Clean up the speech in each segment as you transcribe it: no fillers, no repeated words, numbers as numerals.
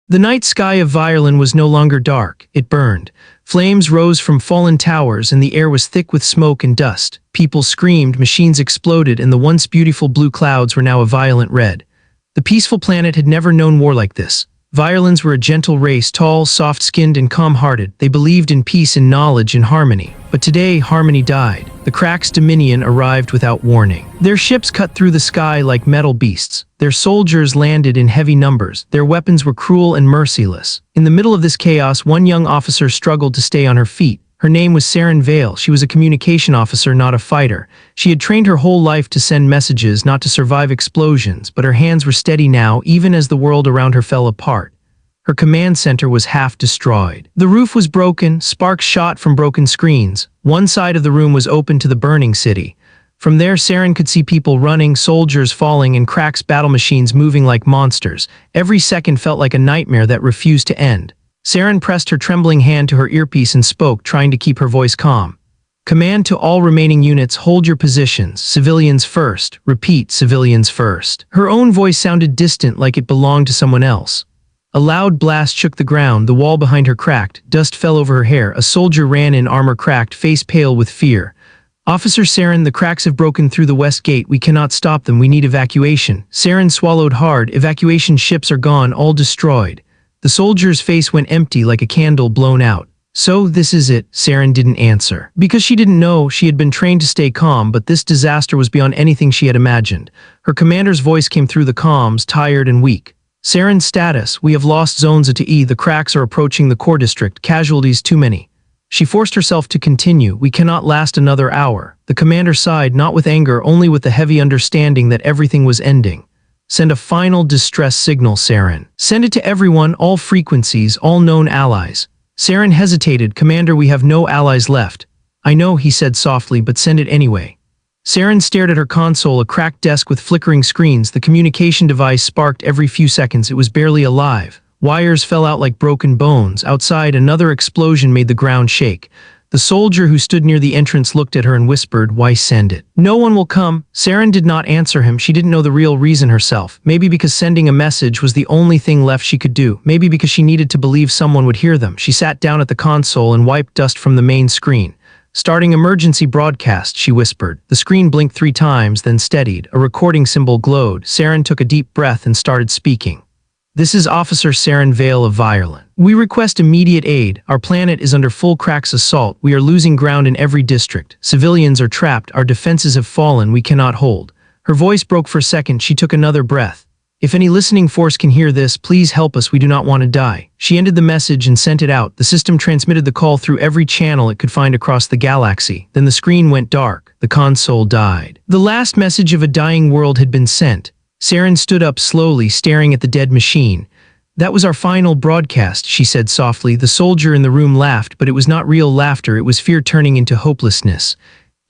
The night sky of Violin was no longer dark, it burned. Flames rose from fallen towers and the air was thick with smoke and dust. People screamed, machines exploded, and the once beautiful blue clouds were now a violent red. The peaceful planet had never known war like this. Violins were a gentle race, tall, soft-skinned, and calm-hearted. They believed in peace and knowledge and harmony. But today, harmony died. The Krax Dominion arrived without warning. Their ships cut through the sky like metal beasts. Their soldiers landed in heavy numbers. Their weapons were cruel and merciless. In the middle of this chaos, one young officer struggled to stay on her feet. Her name was Saren Vale. She was a communication officer, not a fighter. She had trained her whole life to send messages, not to survive explosions, but her hands were steady now, even as the world around her fell apart. Her command center was half destroyed. The roof was broken, sparks shot from broken screens. One side of the room was open to the burning city. From there, Saren could see people running, soldiers falling, and Krax battle machines moving like monsters. Every second felt like a nightmare that refused to end. Saren pressed her trembling hand to her earpiece and spoke, trying to keep her voice calm. Command to all remaining units, hold your positions. Civilians first. Repeat, civilians first. Her own voice sounded distant, like it belonged to someone else. A loud blast shook the ground, the wall behind her cracked, dust fell over her hair, a soldier ran in, armor cracked, face pale with fear. Officer Saren, the Krax have broken through the west gate, we cannot stop them, we need evacuation. Saren swallowed hard, evacuation ships are gone, all destroyed. The soldier's face went empty like a candle blown out. So, this is it, Saren didn't answer. Because she didn't know, she had been trained to stay calm, but this disaster was beyond anything she had imagined. Her commander's voice came through the comms, tired and weak. Saren's status, we have lost zones A to E, the Krax are approaching the core district, casualties too many. She forced herself to continue, we cannot last another hour. The commander sighed, not with anger, only with the heavy understanding that everything was ending. Send a final distress signal, Saren. Send it to everyone, all frequencies, all known allies. Saren hesitated, Commander, we have no allies left. I know, he said softly, but send it anyway. Saren stared at her console, a cracked desk with flickering screens. The communication device sparked every few seconds. It was barely alive. Wires fell out like broken bones. Outside, another explosion made the ground shake. The soldier who stood near the entrance looked at her and whispered, why send it? No one will come. Saren did not answer him. She didn't know the real reason herself. Maybe because sending a message was the only thing left she could do. Maybe because she needed to believe someone would hear them. She sat down at the console and wiped dust from the main screen. Starting emergency broadcast, she whispered. The screen blinked 3 times, then steadied. A recording symbol glowed. Saren took a deep breath and started speaking. This is Officer Saren Vale of Violin. We request immediate aid. Our planet is under full Krax assault. We are losing ground in every district. Civilians are trapped. Our defenses have fallen. We cannot hold. Her voice broke for a second. She took another breath. If any listening force can hear this, please help us. We do not want to die. She ended the message and sent it out. The system transmitted the call through every channel it could find across the galaxy. Then the screen went dark. The console died. The last message of a dying world had been sent. Saren stood up slowly, staring at the dead machine. That was our final broadcast, she said softly. The soldier in the room laughed, but it was not real laughter. It was fear turning into hopelessness.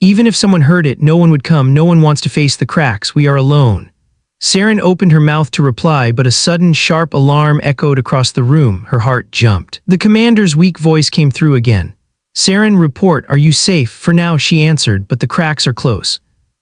Even if someone heard it, no one would come. No one wants to face the Krax. We are alone. Saren opened her mouth to reply, but a sudden, sharp alarm echoed across the room. Her heart jumped. The commander's weak voice came through again. Saren, report. Are you safe? For now, she answered, but the Krax are close.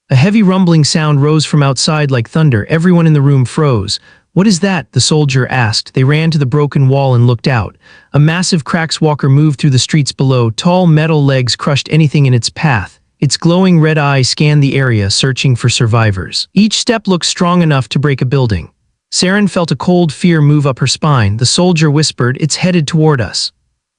A heavy rumbling sound rose from outside like thunder. Everyone in the room froze. What is that? The soldier asked. They ran to the broken wall and looked out. A massive Krax walker moved through the streets below. Tall metal legs crushed anything in its path. Its glowing red eye scanned the area, searching for survivors. Each step looked strong enough to break a building. Saren felt a cold fear move up her spine. The soldier whispered, it's headed toward us.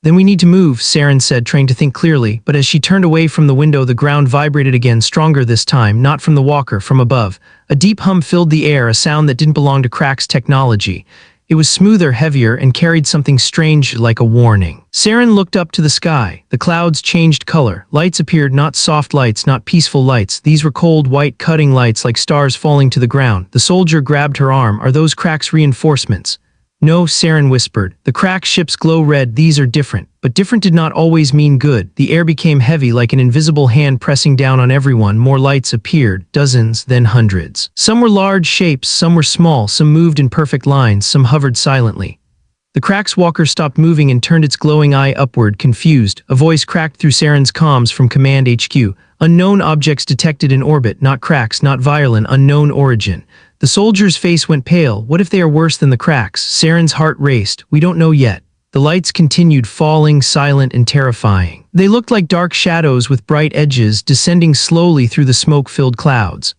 Then we need to move, Saren said, trying to think clearly, but as she turned away from the window, the ground vibrated again, stronger this time, not from the walker, from above. A deep hum filled the air, a sound that didn't belong to Krax technology. It was smoother, heavier, and carried something strange like a warning. Saren looked up to the sky. The clouds changed color. Lights appeared, not soft lights, not peaceful lights. These were cold, white, cutting lights like stars falling to the ground. The soldier grabbed her arm. Are those Krax reinforcements? No, Saren whispered. The Krax ships glow red. These are different. But different did not always mean good. The air became heavy like an invisible hand pressing down on everyone. More lights appeared, dozens, then hundreds. Some were large shapes, some were small, some moved in perfect lines, some hovered silently. The Krax walker stopped moving and turned its glowing eye upward, confused. A voice cracked through Saren's comms from Command HQ. Unknown objects detected in orbit, not Krax, not Violin, unknown origin. The soldier's face went pale. What if they are worse than the Krax? Saren's heart raced. We don't know yet. The lights continued falling, silent and terrifying. They looked like dark shadows with bright edges descending slowly through the smoke-filled clouds.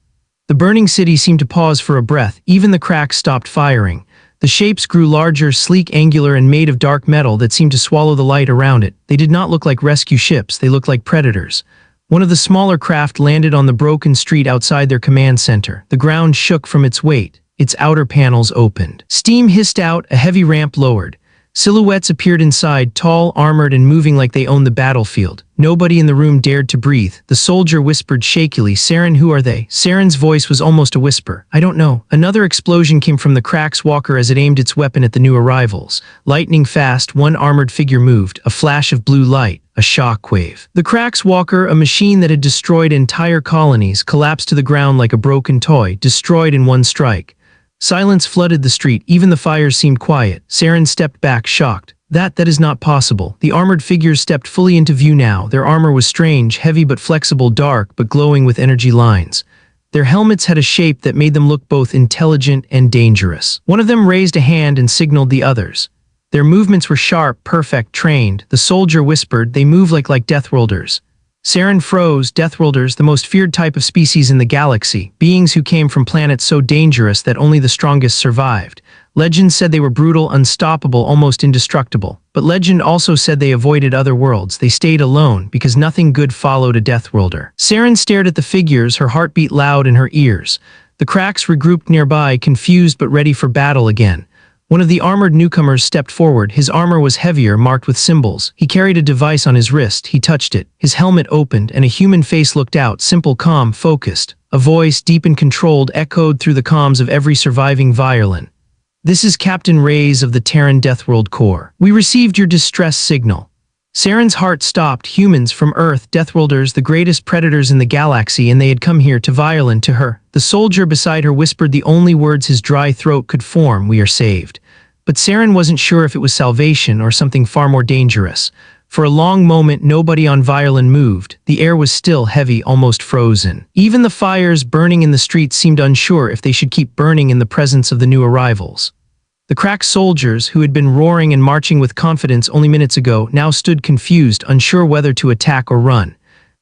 The burning city seemed to pause for a breath. Even the Krax stopped firing. The shapes grew larger, sleek, angular, and made of dark metal that seemed to swallow the light around it. They did not look like rescue ships. They looked like predators. One of the smaller craft landed on the broken street outside their command center. The ground shook from its weight. Its outer panels opened. Steam hissed out, a heavy ramp lowered. Silhouettes appeared inside, tall, armored, and moving like they owned the battlefield. Nobody in the room dared to breathe. The soldier whispered shakily, "Saren, who are they?" Saren's voice was almost a whisper. "I don't know." Another explosion came from the Krax walker as it aimed its weapon at the new arrivals. Lightning fast, one armored figure moved, a flash of blue light, a shockwave. The Krax walker, a machine that had destroyed entire colonies, collapsed to the ground like a broken toy, destroyed in one strike. Silence flooded the street. Even the fires seemed quiet. Saren stepped back, shocked. That is not possible. The armored figures stepped fully into view now. Their armor was strange, heavy but flexible, dark but glowing with energy lines. Their helmets had a shape that made them look both intelligent and dangerous. One of them raised a hand and signaled the others. Their movements were sharp, perfect, trained. The soldier whispered, "They move like Deathworlders." Saren froze. Deathworlders, the most feared type of species in the galaxy, beings who came from planets so dangerous that only the strongest survived. Legend said they were brutal, unstoppable, almost indestructible. But legend also said they avoided other worlds. They stayed alone, because nothing good followed a Deathworlder. Saren stared at the figures, her heart beat loud in her ears. The Krax regrouped nearby, confused but ready for battle again. One of the armored newcomers stepped forward. His armor was heavier, marked with symbols. He carried a device on his wrist. He touched it. His helmet opened, and a human face looked out, simple, calm, focused. A voice, deep and controlled, echoed through the comms of every surviving violin. "This is Captain Reyes of the Terran Deathworld Corps. We received your distress signal." Saren's heart stopped. Humans from Earth, Deathworlders, the greatest predators in the galaxy, and they had come here to violin to her. The soldier beside her whispered the only words his dry throat could form, "We are saved." But Saren wasn't sure if it was salvation or something far more dangerous. For a long moment, nobody on violin moved. The air was still, heavy, almost frozen. Even the fires burning in the streets seemed unsure if they should keep burning in the presence of the new arrivals. The Krax soldiers, who had been roaring and marching with confidence only minutes ago, now stood confused, unsure whether to attack or run.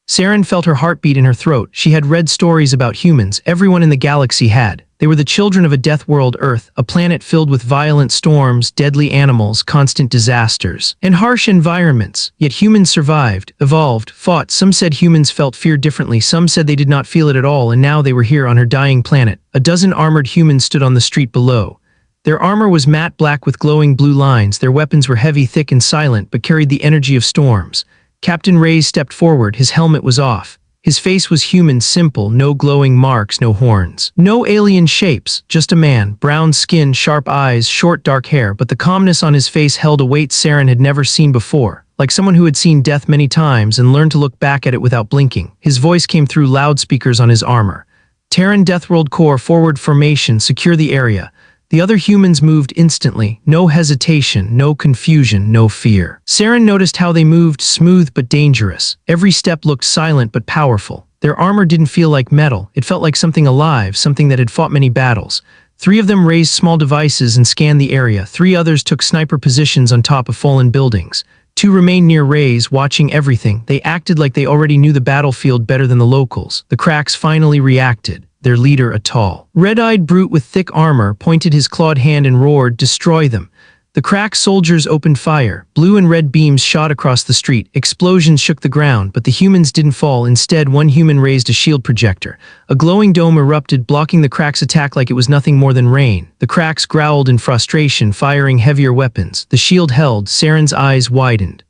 Saren felt her heartbeat in her throat. She had read stories about humans. Everyone in the galaxy had. They were the children of a death world, Earth, a planet filled with violent storms, deadly animals, constant disasters, and harsh environments. Yet humans survived, evolved, fought. Some said humans felt fear differently. Some said they did not feel it at all, and now they were here on her dying planet. A dozen armored humans stood on the street below. Their armor was matte black with glowing blue lines. Their weapons were heavy, thick, and silent, but carried the energy of storms. Captain Reyes stepped forward. His helmet was off. His face was human, simple, no glowing marks, no horns. No alien shapes, just a man, brown skin, sharp eyes, short dark hair, but the calmness on his face held a weight Saren had never seen before, like someone who had seen death many times and learned to look back at it without blinking. His voice came through loudspeakers on his armor. "Terran Deathworld Corps, forward formation, secure the area." The other humans moved instantly. No hesitation, no confusion, no fear. Saren noticed how they moved, smooth but dangerous. Every step looked silent but powerful. Their armor didn't feel like metal. It felt like something alive, something that had fought many battles. 3 of them raised small devices and scanned the area. 3 others took sniper positions on top of fallen buildings. 2 remained near Reyes, watching everything. They acted like they already knew the battlefield better than the locals. The Krax finally reacted. Their leader, a tall, red-eyed brute with thick armor, pointed his clawed hand and roared, "Destroy them." The Krax soldiers opened fire. Blue and red beams shot across the street. Explosions shook the ground, but the humans didn't fall. Instead, one human raised a shield projector. A glowing dome erupted, blocking the Krax attack like it was nothing more than rain. The Krax growled in frustration, firing heavier weapons. The shield held. Saren's eyes widened.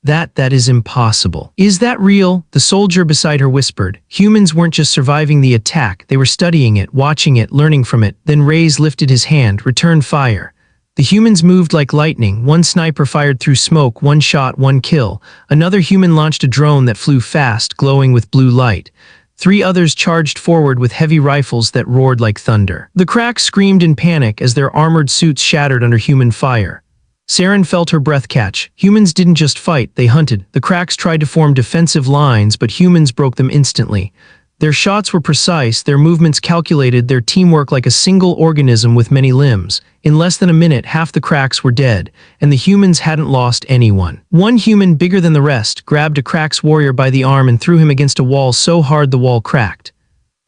That is impossible. "Is that real?" the soldier beside her whispered. Humans weren't just surviving the attack, they were studying it, watching it, learning from it. Then Reyes lifted his hand, returned fire. The humans moved like lightning. One sniper fired through smoke, 1 shot, 1 kill. Another human launched a drone that flew fast, glowing with blue light. 3 others charged forward with heavy rifles that roared like thunder. The Krax screamed in panic as their armored suits shattered under human fire. Saren felt her breath catch. Humans didn't just fight, they hunted. The Krax tried to form defensive lines, but humans broke them instantly. Their shots were precise, their movements calculated, their teamwork like a single organism with many limbs. In less than a minute, half the Krax were dead, and the humans hadn't lost anyone. One human, bigger than the rest, grabbed a Krax warrior by the arm and threw him against a wall so hard the wall cracked.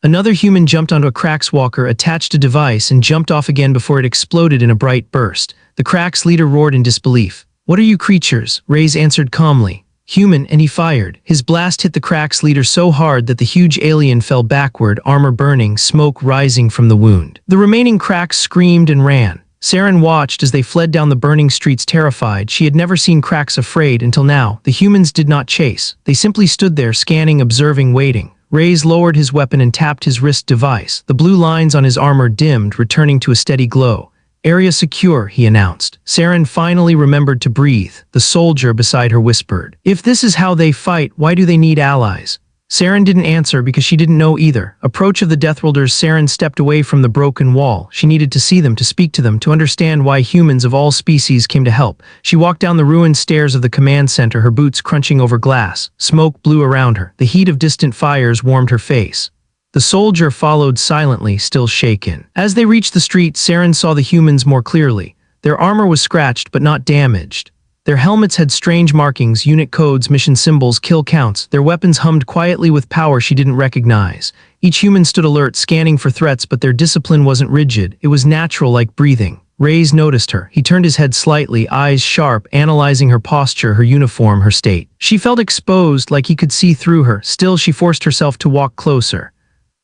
Another human jumped onto a Krax walker, attached a device, and jumped off again before it exploded in a bright burst. The Krax leader roared in disbelief. "What are you creatures?" Reyes answered calmly. "Human," and he fired. His blast hit the Krax leader so hard that the huge alien fell backward, armor burning, smoke rising from the wound. The remaining Krax screamed and ran. Saren watched as they fled down the burning streets terrified. She had never seen Krax afraid until now. The humans did not chase. They simply stood there, scanning, observing, waiting. Reyes lowered his weapon and tapped his wrist device. The blue lines on his armor dimmed, returning to a steady glow. "Area secure," he announced. Saren finally remembered to breathe. The soldier beside her whispered, "If this is how they fight, why do they need allies?" Saren didn't answer because she didn't know either. Approach of the Deathworlders. Saren stepped away from the broken wall. She needed to see them, to speak to them, to understand why humans of all species came to help. She walked down the ruined stairs of the command center, her boots crunching over glass. Smoke blew around her. The heat of distant fires warmed her face. The soldier followed silently, still shaken. As they reached the street, Saren saw the humans more clearly. Their armor was scratched but not damaged. Their helmets had strange markings, unit codes, mission symbols, kill counts. Their weapons hummed quietly with power she didn't recognize. Each human stood alert, scanning for threats, but their discipline wasn't rigid. It was natural, like breathing. Reyes noticed her. He turned his head slightly, eyes sharp, analyzing her posture, her uniform, her state. She felt exposed, like he could see through her. Still, she forced herself to walk closer.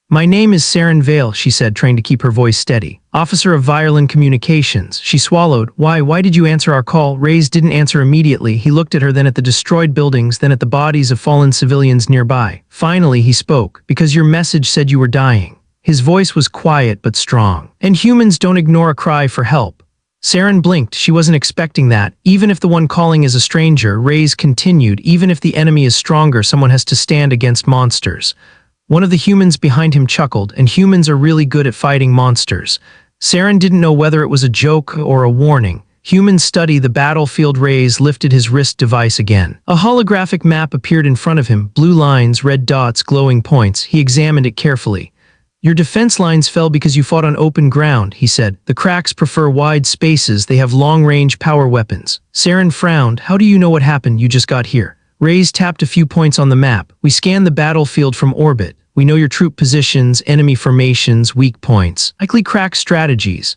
"My name is Saren Vale," she said, trying to keep her voice steady. "Officer of Violin Communications." She swallowed. Why did you answer our call?" Reyes didn't answer immediately. He looked at her, then at the destroyed buildings, then at the bodies of fallen civilians nearby. Finally, he spoke. "Because your message said you were dying." His voice was quiet but strong. "And humans don't ignore a cry for help." Saren blinked. She wasn't expecting that. "Even if the one calling is a stranger," Reyes continued, "even if the enemy is stronger, someone has to stand against monsters." One of the humans behind him chuckled, "And humans are really good at fighting monsters." Saren didn't know whether it was a joke or a warning. "Humans study the battlefield." Reyes lifted his wrist device again. A holographic map appeared in front of him, blue lines, red dots, glowing points. He examined it carefully. "Your defense lines fell because you fought on open ground," he said. "The Krax prefer wide spaces. They have long-range power weapons." Saren frowned. "How do you know what happened? You just got here." Reyes tapped a few points on the map. "We scanned the battlefield from orbit. We know your troop positions, enemy formations, weak points. Likely Krax strategies."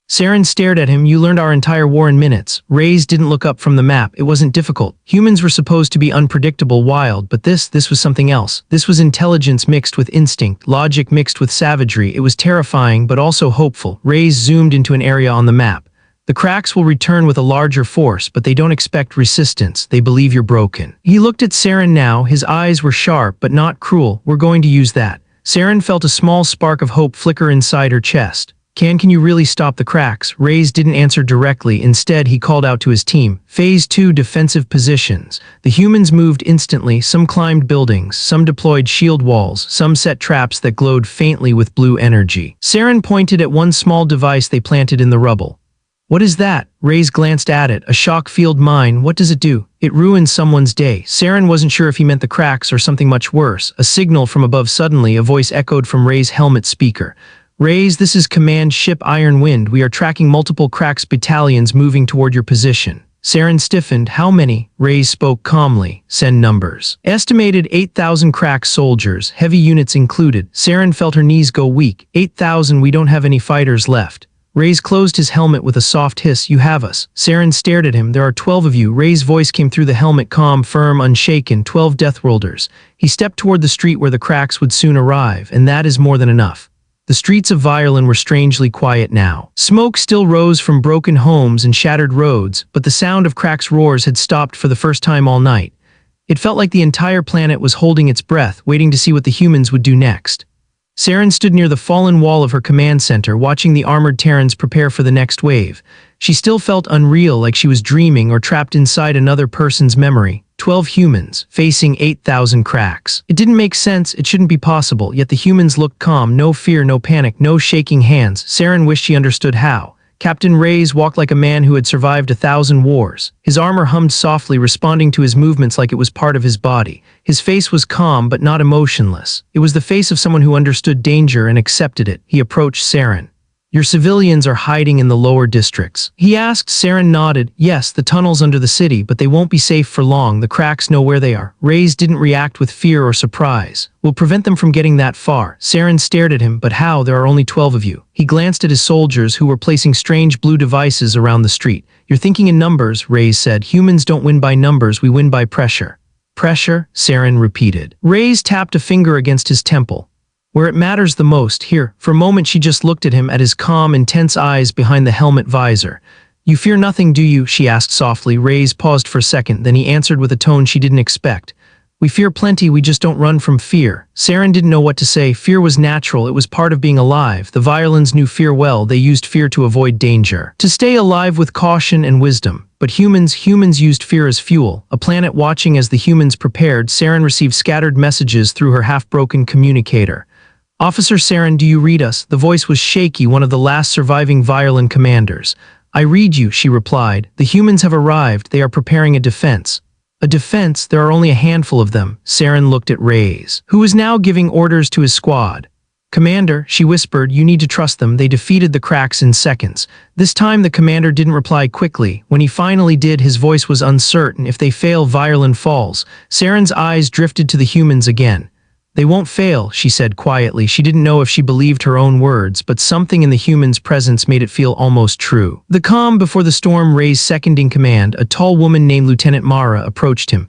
Saren stared at him. "You learned our entire war in minutes." Reyes didn't look up from the map. It wasn't difficult. Humans were supposed to be unpredictable, wild, but this was something else. This was intelligence mixed with instinct, logic mixed with savagery. It was terrifying, but also hopeful. Reyes zoomed into an area on the map. "The Krax will return with a larger force, but they don't expect resistance. They believe you're broken." He looked at Saren now. His eyes were sharp, but not cruel. "We're going to use that." Saren felt a small spark of hope flicker inside her chest. Can you really stop the Krax?" Reyes didn't answer directly. Instead, he called out to his team. Phase 2 defensive positions. The humans moved instantly. Some climbed buildings, some deployed shield walls, some set traps that glowed faintly with blue energy. Saren pointed at one small device they planted in the rubble. "What is that?" Reyes glanced at it. "A shock field mine. What does it do?" "It ruins someone's day." Saren wasn't sure if he meant the Krax or something much worse. A signal from above. Suddenly, a voice echoed from Reyes' helmet speaker. "Reyes, this is Command Ship Iron Wind. We are tracking multiple Krax battalions moving toward your position." Saren stiffened. "How many?" Reyes spoke calmly. "Send numbers." "Estimated 8,000 Krax soldiers, heavy units included." Saren felt her knees go weak. 8,000, we don't have any fighters left." Reyes closed his helmet with a soft hiss. "You have us." Saren stared at him. "There are 12 of you." Reyes' voice came through the helmet, calm, firm, unshaken. 12 Deathworlders. He stepped toward the street where the Krax would soon arrive, and that is more than enough. The streets of Violin were strangely quiet now. Smoke still rose from broken homes and shattered roads, but the sound of Krax roars had stopped for the first time all night. It felt like the entire planet was holding its breath, waiting to see what the humans would do next. Saren stood near the fallen wall of her command center, watching the armored Terrans prepare for the next wave. She still felt unreal, like she was dreaming or trapped inside another person's memory. 12 humans, facing 8,000 Krax. It didn't make sense, it shouldn't be possible, yet the humans looked calm, no fear, no panic, no shaking hands. Saren wished she understood how. Captain Reyes walked like a man who had survived 1,000 wars. His armor hummed softly, responding to his movements like it was part of his body. His face was calm but not emotionless. It was the face of someone who understood danger and accepted it. He approached Saren. "Your civilians are hiding in the lower districts?" he asked. Saren nodded. "Yes, the tunnels under the city, but they won't be safe for long. The Krax know where they are." Reyes didn't react with fear or surprise. "We'll prevent them from getting that far." Saren stared at him. "But how? There are only 12 of you." He glanced at his soldiers who were placing strange blue devices around the street. "You're thinking in numbers," Reyes said. "Humans don't win by numbers, we win by pressure." "Pressure?" Saren repeated. Reyes tapped a finger against his temple. "Where it matters the most, here." For a moment she just looked at him, at his calm, intense eyes behind the helmet visor. "You fear nothing, do you?" she asked softly. Reyes paused for a second, then he answered with a tone she didn't expect. "We fear plenty, we just don't run from fear." Saren didn't know what to say. Fear was natural, it was part of being alive. The violins knew fear well, they used fear to avoid danger, to stay alive with caution and wisdom. But humans used fear as fuel. A planet watching as the humans prepared. Saren received scattered messages through her half-broken communicator. "Officer Saren, do you read us?" The voice was shaky, one of the last surviving violin commanders. "I read you," she replied. "The humans have arrived, they are preparing a defense." "A defense? There are only a handful of them." Saren looked at Reyes, who was now giving orders to his squad. "Commander," she whispered, "you need to trust them. They defeated the Krax in seconds." This time the commander didn't reply quickly. When he finally did, his voice was uncertain. "If they fail, violin falls." Saren's eyes drifted to the humans again. "They won't fail," she said quietly. She didn't know if she believed her own words, but something in the human's presence made it feel almost true. The calm before the storm. Reyes' second-in-command, a tall woman named Lieutenant Mara, approached him.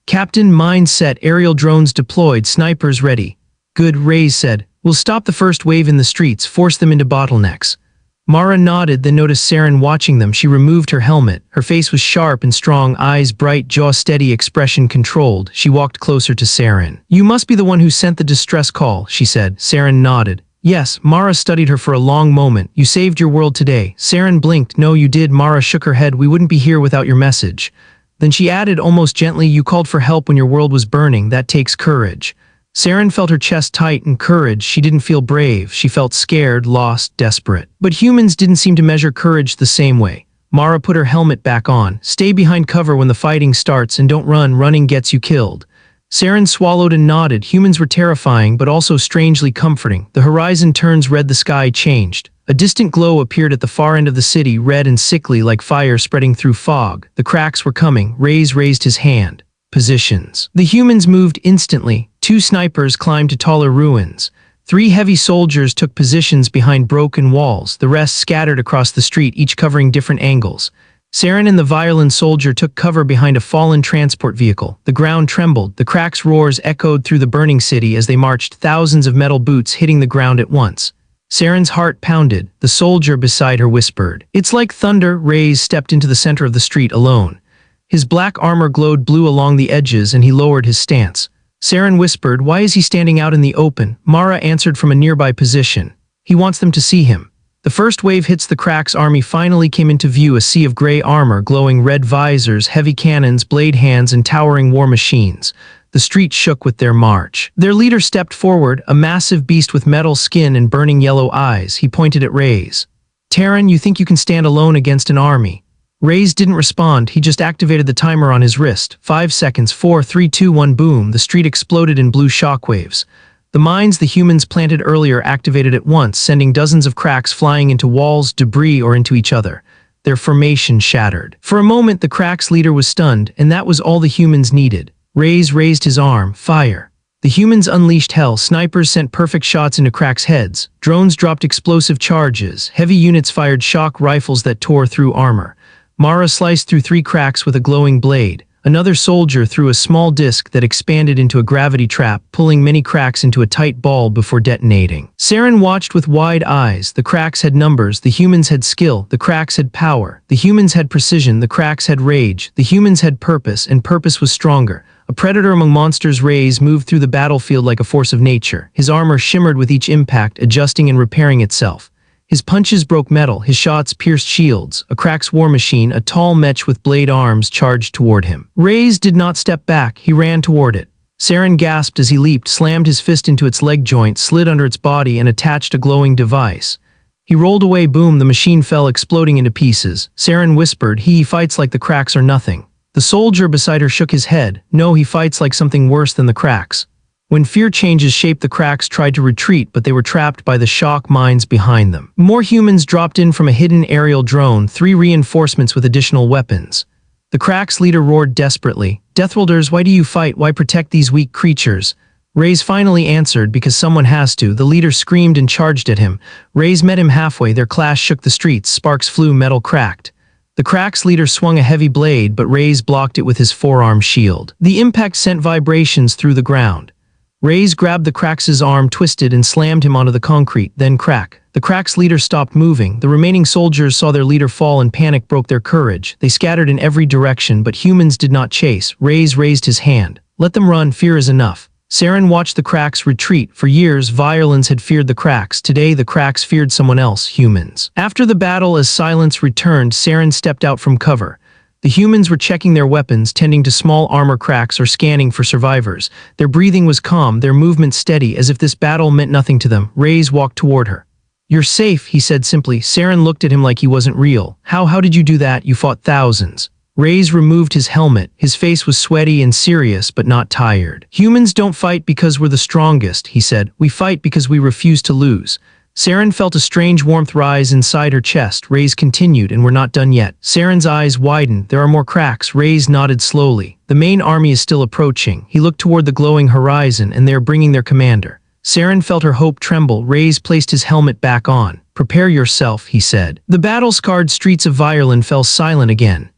"Captain, mines set, aerial drones deployed, snipers ready." "Good," Reyes said. "We'll stop the first wave in the streets, force them into bottlenecks." Mara nodded, then noticed Saren watching them. She removed her helmet. Her face was sharp and strong, eyes bright, jaw steady, expression controlled. She walked closer to Saren. "You must be the one who sent the distress call," she said. Saren nodded. "Yes." Mara studied her for a long moment. "You saved your world today." Saren blinked. "No, you did." Mara shook her head. "We wouldn't be here without your message." Then she added almost gently, "You called for help when your world was burning. That takes courage." Saren felt her chest tighten. Courage. She didn't feel brave. She felt scared, lost, desperate. But humans didn't seem to measure courage the same way. Mara put her helmet back on. "Stay behind cover when the fighting starts and don't run. Running gets you killed." Saren swallowed and nodded. Humans were terrifying, but also strangely comforting. The horizon turns red. The sky changed. A distant glow appeared at the far end of the city, red and sickly like fire spreading through fog. The Krax were coming. Reyes raised his hand. "Positions." The humans moved instantly. 2 snipers climbed to taller ruins. 3 heavy soldiers took positions behind broken walls. The rest scattered across the street, each covering different angles. Saren and the violin soldier took cover behind a fallen transport vehicle. The ground trembled. The Krax roars echoed through the burning city as they marched, thousands of metal boots hitting the ground at once. Saren's heart pounded. The soldier beside her whispered, "It's like thunder." Reyes stepped into the center of the street alone. His black armor glowed blue along the edges and he lowered his stance. Saren whispered, "Why is he standing out in the open?" Mara answered from a nearby position. "He wants them to see him." The first wave hits. The Krax army finally came into view, a sea of gray armor, glowing red visors, heavy cannons, blade hands, and towering war machines. The street shook with their march. Their leader stepped forward, a massive beast with metal skin and burning yellow eyes. He pointed at Reyes. "Terran, you think you can stand alone against an army?" Reyes didn't respond. He just activated the timer on his wrist. 5 seconds, 4, 3, 2, 1, boom. The street exploded in blue shockwaves. The mines the humans planted earlier activated at once, sending dozens of Krax flying into walls, debris, or into each other. Their formation shattered. For a moment, the Krax leader was stunned, and that was all the humans needed. Reyes raised his arm. Fire. The humans unleashed hell. Snipers sent perfect shots into Krax heads. Drones dropped explosive charges. Heavy units fired shock rifles that tore through armor. Mara sliced through 3 Krax with a glowing blade. Another soldier threw a small disc that expanded into a gravity trap, pulling many Krax into a tight ball before detonating. Saren watched with wide eyes. The Krax had numbers, the humans had skill, the Krax had power. The humans had precision, the Krax had rage. The humans had purpose, and purpose was stronger. A predator among monsters. Reyes moved through the battlefield like a force of nature. His armor shimmered with each impact, adjusting and repairing itself. His punches broke metal, his shots pierced shields. A Krax war machine, a tall mech with blade arms, charged toward him. Reyes did not step back, he ran toward it. Saren gasped as he leaped, slammed his fist into its leg joint, slid under its body, and attached a glowing device. He rolled away. Boom, the machine fell, exploding into pieces. Saren whispered, he fights like the Krax are nothing. The soldier beside her shook his head. No, he fights like something worse than the Krax. When fear changes shape, the Krax tried to retreat, but they were trapped by the shock mines behind them. More humans dropped in from a hidden aerial drone, 3 reinforcements with additional weapons. The Krax leader roared desperately, Deathworlders, why do you fight? Why protect these weak creatures? Reyes finally answered, because someone has to. The leader screamed and charged at him. Reyes met him halfway. Their clash shook the streets. Sparks flew, metal cracked. The Krax leader swung a heavy blade, but Reyes blocked it with his forearm shield. The impact sent vibrations through the ground. Reyes grabbed the Krax's arm, twisted, and slammed him onto the concrete. Then crack. The Krax leader stopped moving. The remaining soldiers saw their leader fall, and panic broke their courage. They scattered in every direction, but humans did not chase. Reyes raised his hand. Let them run, fear is enough. Saren watched the Krax retreat. For years, violins had feared the Krax. Today, the Krax feared someone else, humans. After the battle, as silence returned, Saren stepped out from cover. The humans were checking their weapons, tending to small armor cracks or scanning for survivors. Their breathing was calm, their movement steady, as if this battle meant nothing to them. Reyes walked toward her. You're safe, he said simply. Saren looked at him like he wasn't real. How did you do that? You fought thousands. Reyes removed his helmet. His face was sweaty and serious, but not tired. Humans don't fight because we're the strongest, he said. We fight because we refuse to lose. Saren felt a strange warmth rise inside her chest. Reyes continued, and we're not done yet. Saren's eyes widened. There are more Krax. Reyes nodded slowly. The main army is still approaching. He looked toward the glowing horizon, and they are bringing their commander. Saren felt her hope tremble. Reyes placed his helmet back on. Prepare yourself, he said. The battle-scarred streets of Violin fell silent again.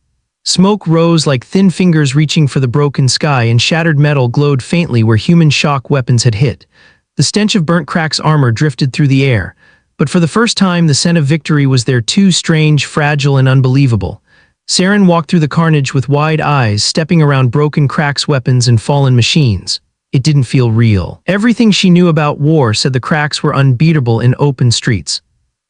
Smoke rose like thin fingers reaching for the broken sky, and shattered metal glowed faintly where human shock weapons had hit. The stench of burnt Krax armor drifted through the air, but for the first time the scent of victory was there, too strange, fragile, and unbelievable. Saren walked through the carnage with wide eyes, stepping around broken Krax weapons and fallen machines. It didn't feel real. Everything she knew about war said the Krax were unbeatable in open streets.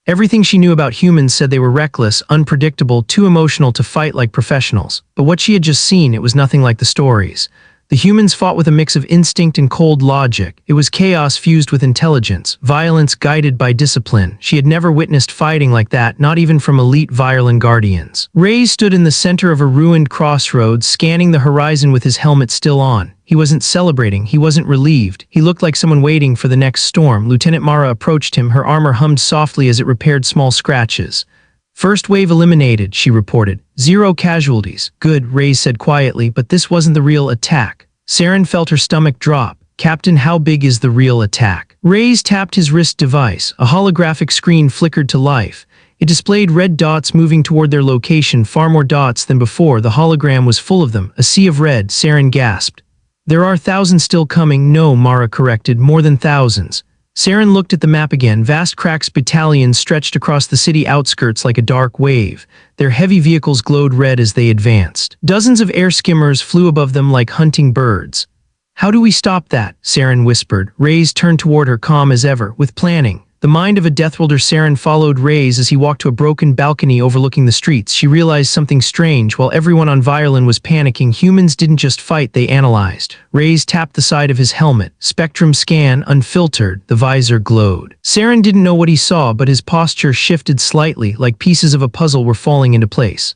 Everything she knew about humans said they were reckless, unpredictable, too emotional to fight like professionals. But what she had just seen, it was nothing like the stories. The humans fought with a mix of instinct and cold logic. It was chaos fused with intelligence, violence guided by discipline. She had never witnessed fighting like that, not even from elite Violin guardians. Reyes stood in the center of a ruined crossroads, scanning the horizon with his helmet still on. He wasn't celebrating, he wasn't relieved. He looked like someone waiting for the next storm. Lieutenant Mara approached him, her armor hummed softly as it repaired small scratches. First wave eliminated, she reported. 0 casualties. Good, Reyes said quietly, but this wasn't the real attack. Saren felt her stomach drop. Captain, how big is the real attack? Reyes tapped his wrist device. A holographic screen flickered to life. It displayed red dots moving toward their location, far more dots than before. The hologram was full of them. A sea of red, Saren gasped. There are thousands still coming. No, Mara corrected, more than thousands. Saren looked at the map again. Vast Krax battalions stretched across the city outskirts like a dark wave. Their heavy vehicles glowed red as they advanced. Dozens of air skimmers flew above them like hunting birds. How do we stop that? Saren whispered. Reyes turned toward her, calm as ever. With planning. The mind of a Deathworlder. Saren followed Reyes as he walked to a broken balcony overlooking the streets. She realized something strange. While everyone on Violin was panicking, humans didn't just fight, they analyzed. Reyes tapped the side of his helmet. Spectrum scan, unfiltered. The visor glowed. Saren didn't know what he saw, but his posture shifted slightly, like pieces of a puzzle were falling into place.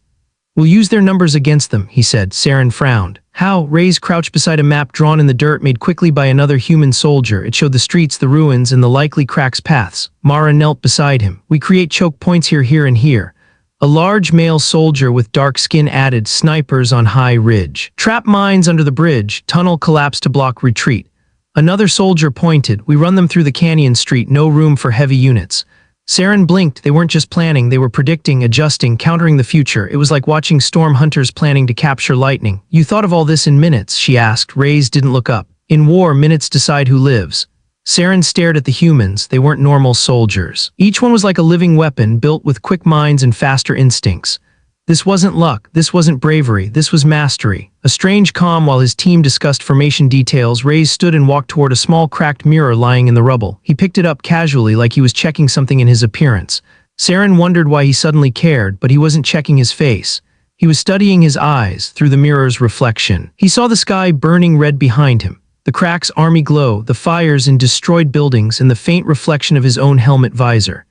We'll use their numbers against them, he said. Saren frowned. How? Reyes crouched beside a map drawn in the dirt made quickly by another human soldier. It showed the streets, the ruins, and the likely Krax paths. Mara knelt beside him. We create choke points here, and here. A large male soldier with dark skin added. Snipers on high ridge. Trap mines under the bridge. Tunnel collapsed to block retreat. Another soldier pointed. We run them through the canyon street. No room for heavy units. Saren blinked. They weren't just planning, they were predicting, adjusting, countering the future. It was like watching storm hunters planning to capture lightning. You thought of all this in minutes, she asked. Reyes didn't look up. In war, minutes decide who lives. Saren stared at the humans. They weren't normal soldiers. Each one was like a living weapon, built with quick minds and faster instincts. This wasn't luck, this wasn't bravery, this was mastery. A strange calm while his team discussed formation details. Reyes stood and walked toward a small cracked mirror lying in the rubble. He picked it up casually like he was checking something in his appearance. Saren wondered why he suddenly cared, but he wasn't checking his face. He was studying his eyes through the mirror's reflection. He saw the sky burning red behind him, the Krax army glow, the fires in destroyed buildings, and the faint reflection of his own helmet visor.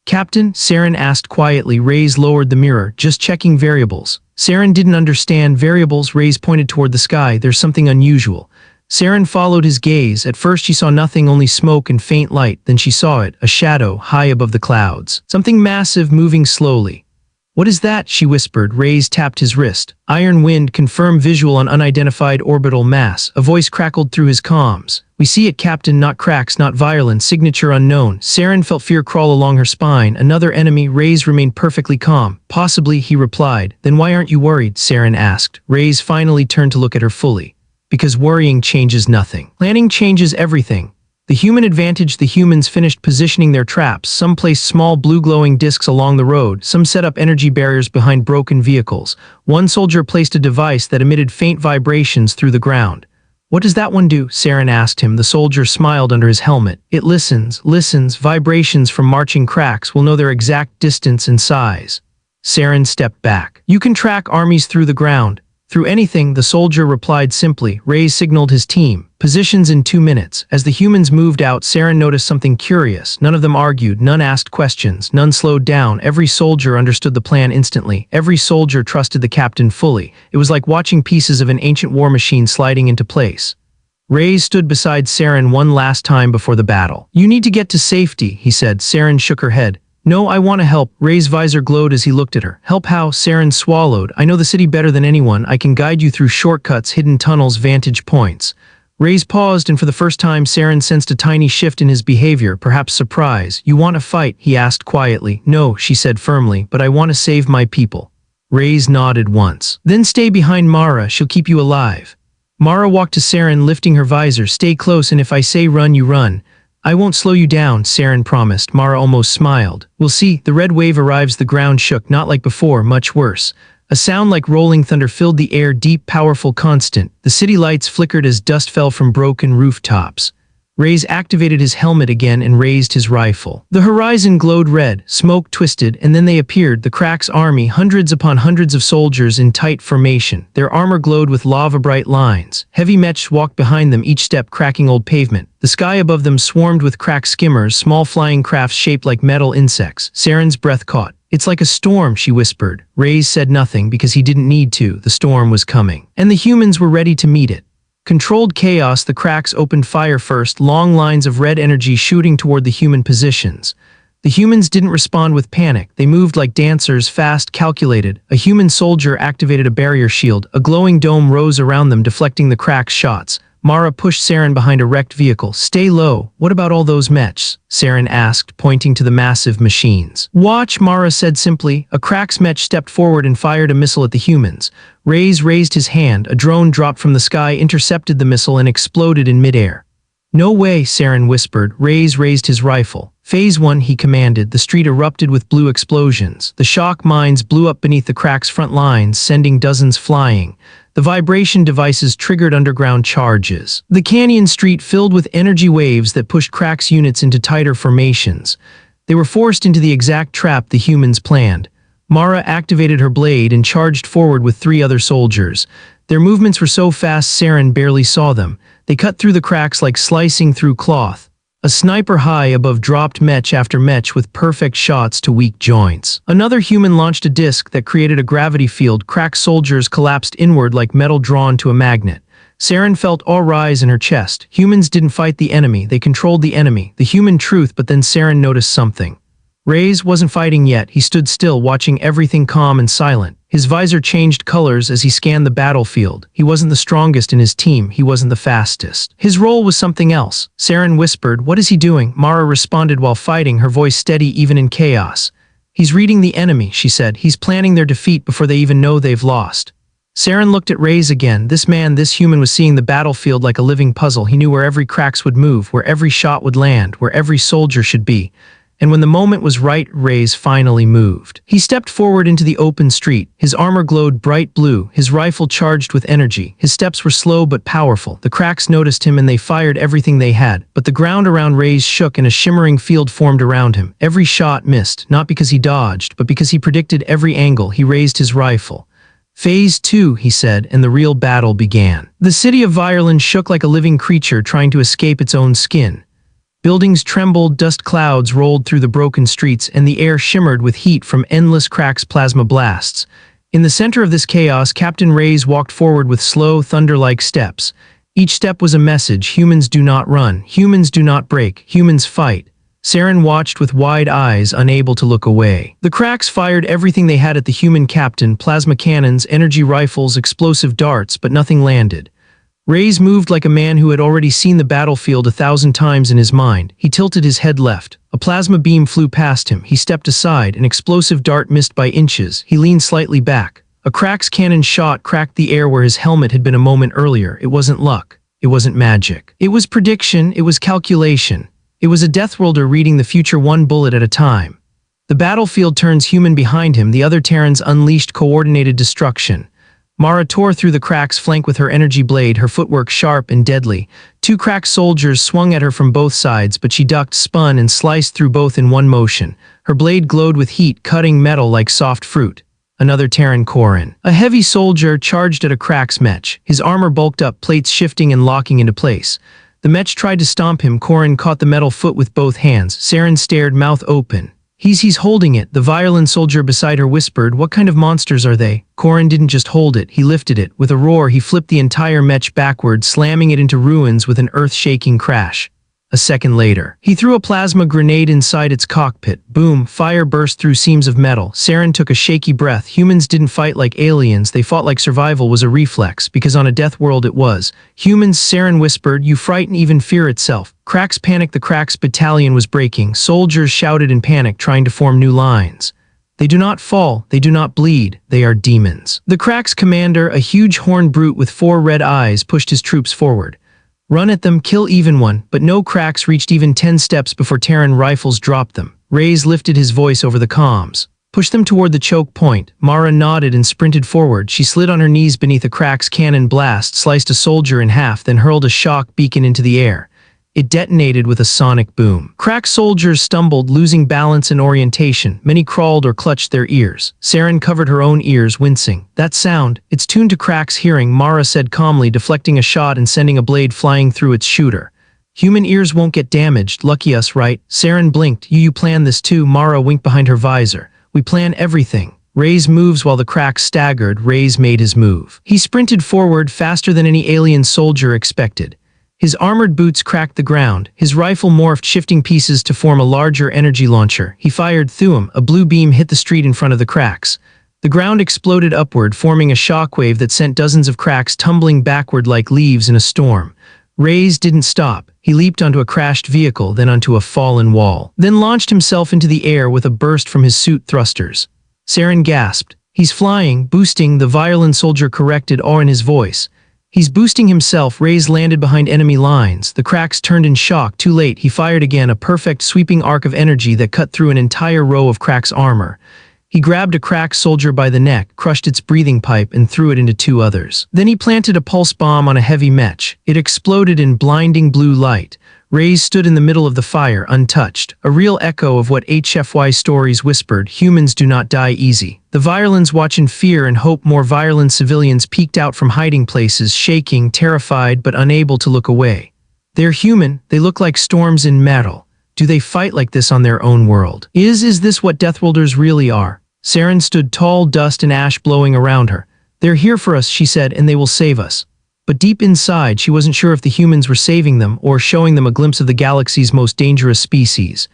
Captain, Saren asked quietly. Reyes lowered the mirror, just checking variables. Saren didn't understand variables. Reyes pointed toward the sky. There's something unusual. Saren followed his gaze. At first she saw nothing, only smoke and faint light. Then she saw it, a shadow, high above the clouds. Something massive moving slowly. What is that? She whispered. Reyes tapped his wrist. Iron wind, confirm visual on unidentified orbital mass. A voice crackled through his comms. We see it, Captain, not Krax, not violent, signature unknown. Saren felt fear crawl along her spine. Another enemy. Reyes remained perfectly calm. Possibly, he replied. Then why aren't you worried? Saren asked. Reyes finally turned to look at her fully. Because worrying changes nothing. Planning changes everything. The human advantage. The humans finished positioning their traps. Some placed small blue glowing discs along the road. Some set up energy barriers behind broken vehicles. One soldier placed a device that emitted faint vibrations through the ground. What does that one do? Saren asked him. The soldier smiled under his helmet. It listens. Vibrations from marching Krax will know their exact distance and size. Saren stepped back. You can track armies through the ground. Through anything, the soldier replied simply. Reyes signaled his team. Positions in 2 minutes. As the humans moved out, Saren noticed something curious. None of them argued, none asked questions, none slowed down. Every soldier understood the plan instantly. Every soldier trusted the captain fully. It was like watching pieces of an ancient war machine sliding into place. Reyes stood beside Saren one last time before the battle. You need to get to safety, he said. Saren shook her head. No, I want to help. Reyes' visor glowed as he looked at her. Help how? Saren swallowed. I know the city better than anyone. I can guide you through shortcuts, hidden tunnels, vantage points. Reyes paused, and for the first time Saren sensed a tiny shift in his behavior, perhaps surprise. You want to fight? He asked quietly. No, she said firmly, but I want to save my people. Reyes nodded once. Then stay behind Mara, she'll keep you alive. Mara walked to Saren, lifting her visor. Stay close, and if I say run, you run. I won't slow you down, Saren promised. Mara almost smiled. We'll see. The red wave arrives. The ground shook, not like before, much worse. A sound like rolling thunder filled the air, deep, powerful, constant. The city lights flickered as dust fell from broken rooftops. Reyes activated his helmet again and raised his rifle. The horizon glowed red, smoke twisted, and then they appeared, the Krax army, hundreds upon hundreds of soldiers in tight formation. Their armor glowed with lava-bright lines. Heavy mechs walked behind them, each step cracking old pavement. The sky above them swarmed with Krax skimmers, small flying crafts shaped like metal insects. Saren's breath caught. It's like a storm, she whispered. Reyes said nothing because he didn't need to. The storm was coming. And the humans were ready to meet it. Controlled chaos, the Krax opened fire first, long lines of red energy shooting toward the human positions. The humans didn't respond with panic. They moved like dancers, fast, calculated. A human soldier activated a barrier shield. A glowing dome rose around them, deflecting the Krax shots. Mara pushed Saren behind a wrecked vehicle. Stay low. What about all those mechs? Saren asked, pointing to the massive machines. Watch, Mara said simply. A Krax mech stepped forward and fired a missile at the humans. Reyes raised his hand. A drone dropped from the sky, intercepted the missile, and exploded in midair. No way, Saren whispered. Reyes raised his rifle. Phase 1, he commanded. The street erupted with blue explosions. The shock mines blew up beneath the Krax front lines, sending dozens flying. The vibration devices triggered underground charges. The canyon street filled with energy waves that pushed Krax units into tighter formations. They were forced into the exact trap the humans planned. Mara activated her blade and charged forward with 3 other soldiers. Their movements were so fast Saren barely saw them. They cut through the Krax like slicing through cloth. A sniper high above dropped mech after mech with perfect shots to weak joints. Another human launched a disc that created a gravity field. Krax soldiers collapsed inward like metal drawn to a magnet. Saren felt awe rise in her chest. Humans didn't fight the enemy, they controlled the enemy, the human truth. But then Saren noticed something. Reyes wasn't fighting yet. He stood still, watching everything calm and silent. His visor changed colors as he scanned the battlefield. He wasn't the strongest in his team. He wasn't the fastest. His role was something else. Saren whispered, "What is he doing?" Mara responded while fighting, her voice steady even in chaos. "He's reading the enemy," she said. "He's planning their defeat before they even know they've lost." Saren looked at Reyes again. This man, this human, was seeing the battlefield like a living puzzle. He knew where every Krax would move, where every shot would land, where every soldier should be. And when the moment was right, Reyes finally moved. He stepped forward into the open street. His armor glowed bright blue, his rifle charged with energy. His steps were slow but powerful. The Krax noticed him and they fired everything they had. But the ground around Reyes shook and a shimmering field formed around him. Every shot missed, not because he dodged, but because he predicted every angle. He raised his rifle. Phase 2, he said, and the real battle began. The city of Vireland shook like a living creature trying to escape its own skin. Buildings trembled, dust clouds rolled through the broken streets, and the air shimmered with heat from endless Krax plasma blasts. In the center of this chaos, Captain Reyes walked forward with slow, thunder-like steps. Each step was a message: humans do not run, humans do not break, humans fight. Saren watched with wide eyes, unable to look away. The Krax fired everything they had at the human captain: plasma cannons, energy rifles, explosive darts, but nothing landed. Reyes moved like a man who had already seen the battlefield 1,000 times in his mind. He tilted his head left. A plasma beam flew past him. He stepped aside. An explosive dart missed by inches. He leaned slightly back. A Krax cannon shot cracked the air where his helmet had been a moment earlier. It wasn't luck. It wasn't magic. It was prediction. It was calculation. It was a Deathworlder reading the future one bullet at a time. The battlefield turns human behind him. The other Terrans unleashed coordinated destruction. Mara tore through the Krax flank with her energy blade, her footwork sharp and deadly. 2 Krax soldiers swung at her from both sides, but she ducked, spun, and sliced through both in one motion. Her blade glowed with heat, cutting metal like soft fruit. Another Terran Corps. A heavy soldier charged at a Krax mech. His armor bulked up, plates shifting and locking into place. The mech tried to stomp him. Corrin caught the metal foot with both hands. Saren stared, mouth open. He's holding it. The violent soldier beside her whispered, "What kind of monsters are they?" Corrin didn't just hold it, he lifted it. With a roar, he flipped the entire mech backward, slamming it into ruins with an earth-shaking crash. A second later, he threw a plasma grenade inside its cockpit. Boom, fire burst through seams of metal. Saren took a shaky breath. Humans didn't fight like aliens, they fought like survival was a reflex, because on a death world it was. Humans, Saren whispered, you frighten even fear itself. Krax panicked. The Krax battalion was breaking. Soldiers shouted in panic, trying to form new lines. They do not fall, they do not bleed, they are demons. The Krax commander, a huge horned brute with 4 red eyes, pushed his troops forward. Run at them, kill even one, but no Krax reached even 10 steps before Terran rifles dropped them. Reyes lifted his voice over the comms. Push them toward the choke point. Mara nodded and sprinted forward. She slid on her knees beneath a Krax cannon blast, sliced a soldier in half, then hurled a shock beacon into the air. It detonated with a sonic boom. Krax soldiers stumbled, losing balance and orientation. Many crawled or clutched their ears. Saren covered her own ears, wincing. That sound, it's tuned to Krax hearing, Mara said calmly, deflecting a shot and sending a blade flying through its shooter. Human ears won't get damaged, lucky us, right? Saren blinked. You plan this too? Mara winked behind her visor. We plan everything. Reyes moves while the Krax staggered. Reyes made his move. He sprinted forward faster than any alien soldier expected. His armored boots cracked the ground. His rifle morphed, shifting pieces to form a larger energy launcher. He fired through him. A blue beam hit the street in front of the Krax. The ground exploded upward, forming a shockwave that sent dozens of Krax tumbling backward like leaves in a storm. Reyes didn't stop. He leaped onto a crashed vehicle, then onto a fallen wall, then launched himself into the air with a burst from his suit thrusters. Saren gasped. He's flying, boosting, the violent soldier corrected, awe in his voice. He's boosting himself. Reyes landed behind enemy lines. The Krax turned in shock. Too late, he fired again, a perfect sweeping arc of energy that cut through an entire row of Krax armor. He grabbed a Krax soldier by the neck, crushed its breathing pipe, and threw it into 2 others. Then he planted a pulse bomb on a heavy mech. It exploded in blinding blue light. Reyes stood in the middle of the fire, untouched, a real echo of what HFY stories whispered: humans do not die easy. The violins watch in fear and hope. More violent civilians peeked out from hiding places, shaking, terrified, but unable to look away. They're human, they look like storms in metal. Do they fight like this on their own world? Is this what Deathworlders really are? Saren stood tall, dust and ash blowing around her. They're here for us, she said, and they will save us. But deep inside, she wasn't sure if the humans were saving them or showing them a glimpse of the galaxy's most dangerous species.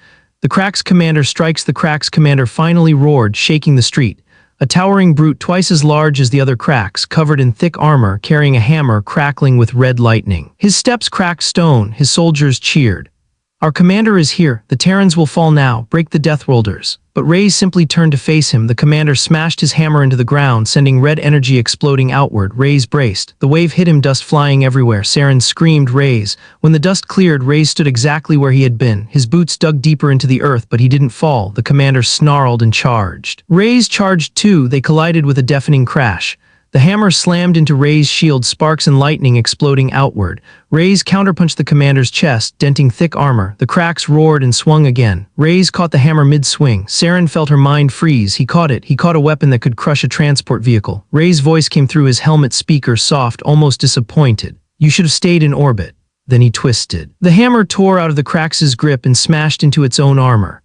The Krax commander strikes. The Krax commander finally roared, shaking the street. A towering brute twice as large as the other Krax, covered in thick armor, carrying a hammer crackling with red lightning. His steps cracked stone. His soldiers cheered. Our commander is here. The Terrans will fall now, break the Deathworlders. But Reyes simply turned to face him. The commander smashed his hammer into the ground, sending red energy exploding outward. Reyes braced. The wave hit him, dust flying everywhere. Saren screamed, Reyes. When the dust cleared, Reyes stood exactly where he had been. His boots dug deeper into the earth, but he didn't fall. The commander snarled and charged. Reyes charged too. They collided with a deafening crash. The hammer slammed into Reyes' shield, sparks and lightning exploding outward. Reyes counterpunched the commander's chest, denting thick armor. The Krax roared and swung again. Reyes caught the hammer mid-swing. Saren felt her mind freeze. He caught it. He caught a weapon that could crush a transport vehicle. Reyes' voice came through his helmet speaker, soft, almost disappointed. You should have stayed in orbit. then he twisted. The hammer tore out of the Krax's grip and smashed into its own armor.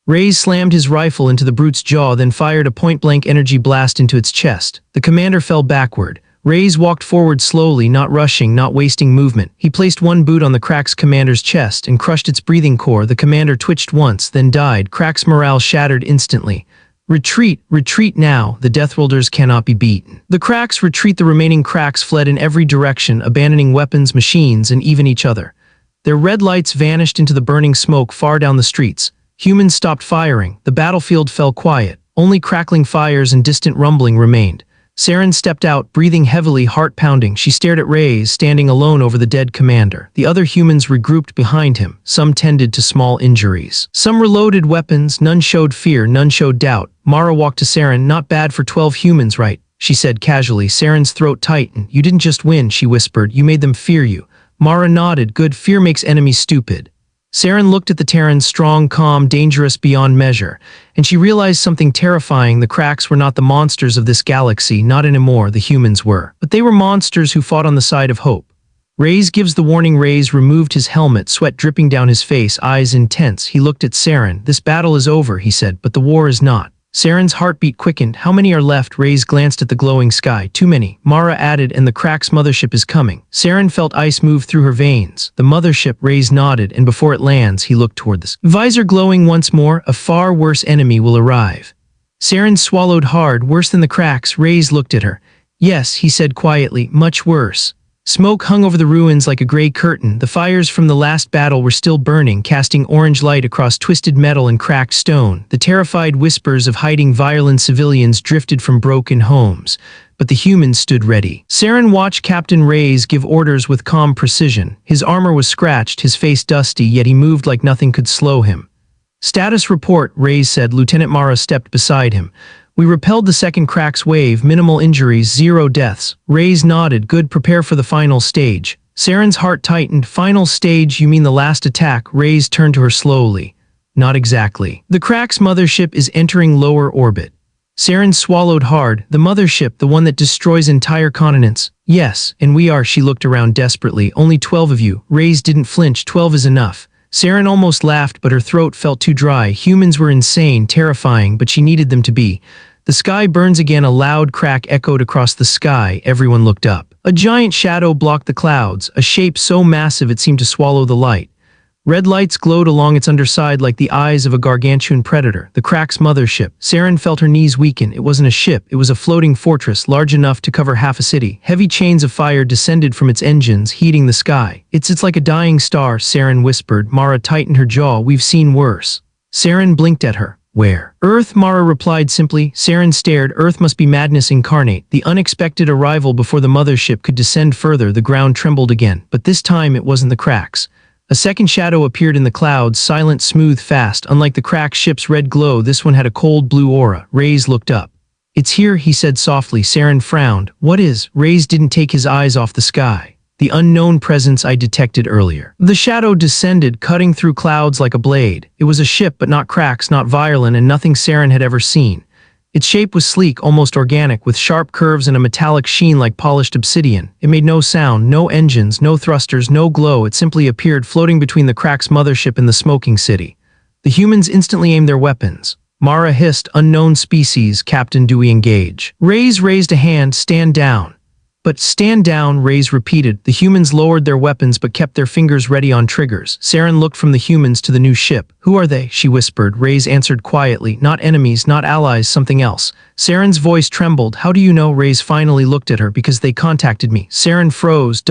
Reyes slammed his rifle into the brute's jaw, then fired a point-blank energy blast into its chest. The commander fell backward. Reyes walked forward slowly, not rushing, not wasting movement. He placed one boot on the Krax commander's chest and crushed its breathing core. The commander twitched once, then died. Krax morale shattered instantly. Retreat, retreat now. The Deathworlders cannot be beaten. The Krax retreat. The remaining Krax fled in every direction, abandoning weapons, machines, and even each other. Their red lights vanished into the burning smoke far down the streets. Humans stopped firing. The battlefield fell quiet. Only crackling fires and distant rumbling remained. Saren stepped out, breathing heavily, heart pounding. She stared at Reyes, standing alone over the dead commander. The other humans regrouped behind him. Some tended to small injuries. Some reloaded weapons. None showed fear, none showed doubt. Mara walked to Saren. Not bad for 12 humans, right? She said casually. Saren's throat tightened. You didn't just win, she whispered. You made them fear you. Mara nodded. Good, fear makes enemies stupid. Saren looked at the Terrans, strong, calm, dangerous beyond measure, and she realized something terrifying. The Krax were not the monsters of this galaxy, not anymore, the humans were. But they were monsters who fought on the side of hope. Reyes gives the warning. Reyes removed his helmet, sweat dripping down his face, eyes intense. He looked at Saren. This battle is over, he said, but the war is not. Saren's heartbeat quickened. How many are left? Reyes glanced at the glowing sky. Too many. Mara added, and the Krax mothership is coming. Saren felt ice move through her veins. The mothership. Reyes nodded, and before it lands, he looked toward the visor glowing once more. A far worse enemy will arrive. Saren swallowed hard. Worse than the Krax. Reyes looked at her. Yes, he said quietly, much worse. Smoke hung over the ruins like a gray curtain. The fires from the last battle were still burning, casting orange light across twisted metal and cracked stone. The terrified whispers of hiding violent civilians drifted from broken homes, but the humans stood ready. Saren watched Captain Reyes give orders with calm precision. His armor was scratched, his face dusty, yet he moved like nothing could slow him. Status report, Reyes said. Lieutenant Mara stepped beside him. We repelled the second Krax wave, minimal injuries, 0 deaths. Reyes nodded. Good, prepare for the final stage. Saren's heart tightened. Final stage, you mean the last attack? Reyes turned to her slowly. Not exactly. The Krax mothership is entering lower orbit. Saren swallowed hard. The mothership, the one that destroys entire continents. Yes, and we are. She looked around desperately. Only 12 of you. Reyes didn't flinch. 12 is enough. Saren almost laughed, but her throat felt too dry. Humans were insane, terrifying, but she needed them to be. The sky burns again. A loud crack echoed across the sky. Everyone looked up. A giant shadow blocked the clouds, a shape so massive it seemed to swallow the light. Red lights glowed along its underside like the eyes of a gargantuan predator. The Krax mothership. Saren felt her knees weaken. It wasn't a ship, it was a floating fortress, large enough to cover half a city. Heavy chains of fire descended from its engines, heating the sky. It's like a dying star, Saren whispered. Mara tightened her jaw. We've seen worse. Saren blinked at her. Where? Earth, Mara replied simply. Saren stared. Earth must be madness incarnate. The unexpected arrival before the mothership could descend further. The ground trembled again, but this time it wasn't the Krax. A second shadow appeared in the clouds, silent, smooth, fast. Unlike the Krax ship's red glow, this one had a cold blue aura. Reyes looked up. It's here, he said softly. Saren frowned. What is? Reyes didn't take his eyes off the sky. The unknown presence I detected earlier. The shadow descended, cutting through clouds like a blade. It was a ship, but not Krax, not violent, and nothing Saren had ever seen. Its shape was sleek, almost organic, with sharp curves and a metallic sheen like polished obsidian. It made no sound, no engines, no thrusters, no glow. It simply appeared, floating between the Krax mothership and the smoking city. The humans instantly aimed their weapons. Mara hissed, unknown species, Captain, do we engage? Reyes raised a hand. Stand down. But stand down, Reyes repeated. The humans lowered their weapons but kept their fingers ready on triggers. Saren looked from the humans to the new ship. Who are they? She whispered. Reyes answered quietly. Not enemies, not allies, something else. Saren's voice trembled. How do you know? Reyes finally looked at her. Because they contacted me. Saren froze.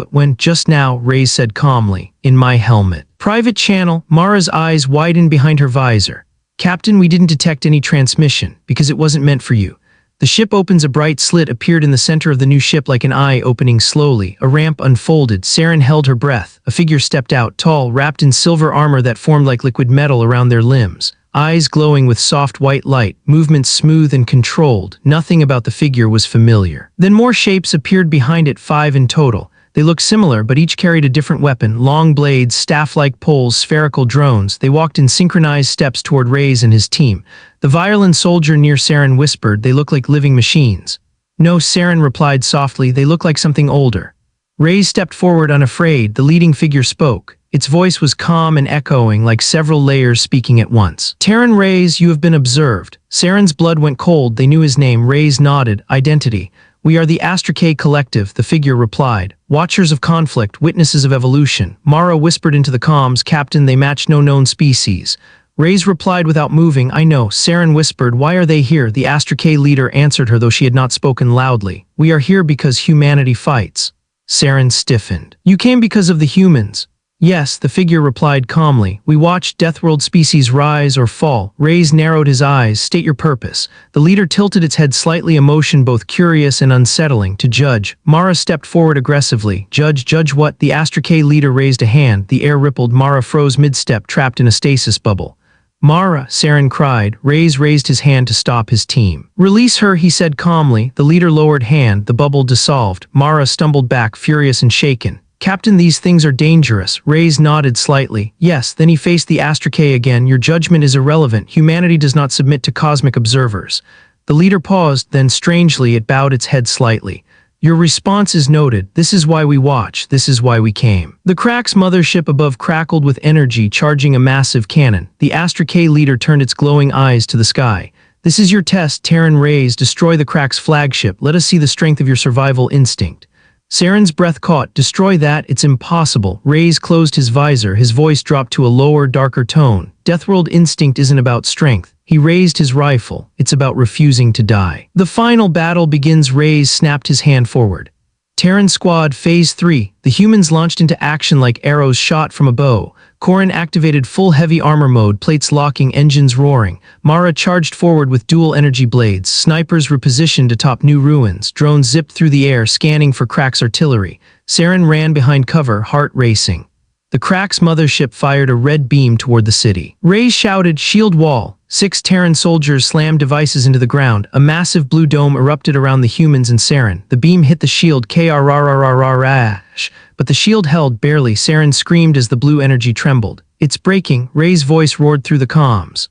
When? Just now, Reyes said calmly. In my helmet. Private channel. Mara's eyes widened behind her visor. Captain, we didn't detect any transmission, because it wasn't meant for you. The ship opens. A bright slit appeared in the center of the new ship like an eye opening slowly. A ramp unfolded. Saren held her breath. A figure stepped out, tall, wrapped in silver armor that formed like liquid metal around their limbs. Eyes glowing with soft white light, movements smooth and controlled. Nothing about the figure was familiar. Then more shapes appeared behind it, 5 in total. They looked similar, but each carried a different weapon. Long blades, staff-like poles, spherical drones. They walked in synchronized steps toward Reyes and his team. The violent soldier near Saren whispered, they look like living machines. No, Saren replied softly, they look like something older. Reyes stepped forward unafraid. The leading figure spoke. Its voice was calm and echoing, like several layers speaking at once. Terran Reyes, you have been observed. Saren's blood went cold. They knew his name. Reyes nodded. Identity. We are the Astrake Collective, the figure replied. Watchers of conflict, witnesses of evolution. Mara whispered into the comms, Captain, they match no known species. Reyes replied without moving, I know. Saren whispered, why are they here? The Astrake leader answered her, though she had not spoken loudly. We are here because humanity fights. Saren stiffened. You came because of the humans. Yes, the figure replied calmly. We watched Deathworld species rise or fall. Reyes narrowed his eyes. State your purpose. The leader tilted its head slightly, emotion both curious and unsettling. To judge. Mara stepped forward aggressively. Judge what? The Astrake leader raised a hand. The air rippled. Mara froze mid-step, trapped in a stasis bubble. Mara, Saren cried. Reyes raised his hand to stop his team. Release her, he said calmly. The leader lowered hand. The bubble dissolved. Mara stumbled back, furious and shaken. Captain, these things are dangerous. Reyes nodded slightly. Yes, then he faced the Astrake again. Your judgment is irrelevant. Humanity does not submit to cosmic observers. The leader paused, then strangely it bowed its head slightly. Your response is noted. This is why we watch. This is why we came. The Krax mothership above crackled with energy, charging a massive cannon. The Astrake leader turned its glowing eyes to the sky. This is your test, Terran Reyes. Destroy the Krax flagship. Let us see the strength of your survival instinct. Saren's breath caught. Destroy that? It's impossible. Reyes closed his visor. His voice dropped to a lower, darker tone. Deathworld instinct isn't about strength. He raised his rifle. It's about refusing to die. The final battle begins. Reyes snapped his hand forward. Terran Squad Phase 3. The humans launched into action like arrows shot from a bow. Corrin activated full heavy armor mode, plates locking, engines roaring. Mara charged forward with dual energy blades. Snipers repositioned atop new ruins. Drones zipped through the air, scanning for Krax artillery. Saren ran behind cover, heart racing. The Krax mothership fired a red beam toward the city. Reyes shouted, shield wall. 6 Terran soldiers slammed devices into the ground. A massive blue dome erupted around the humans and Saren. The beam hit the shield, krrrrrrrash. But the shield held barely. Saren screamed as the blue energy trembled. It's breaking. Reyes' voice roared through the comms.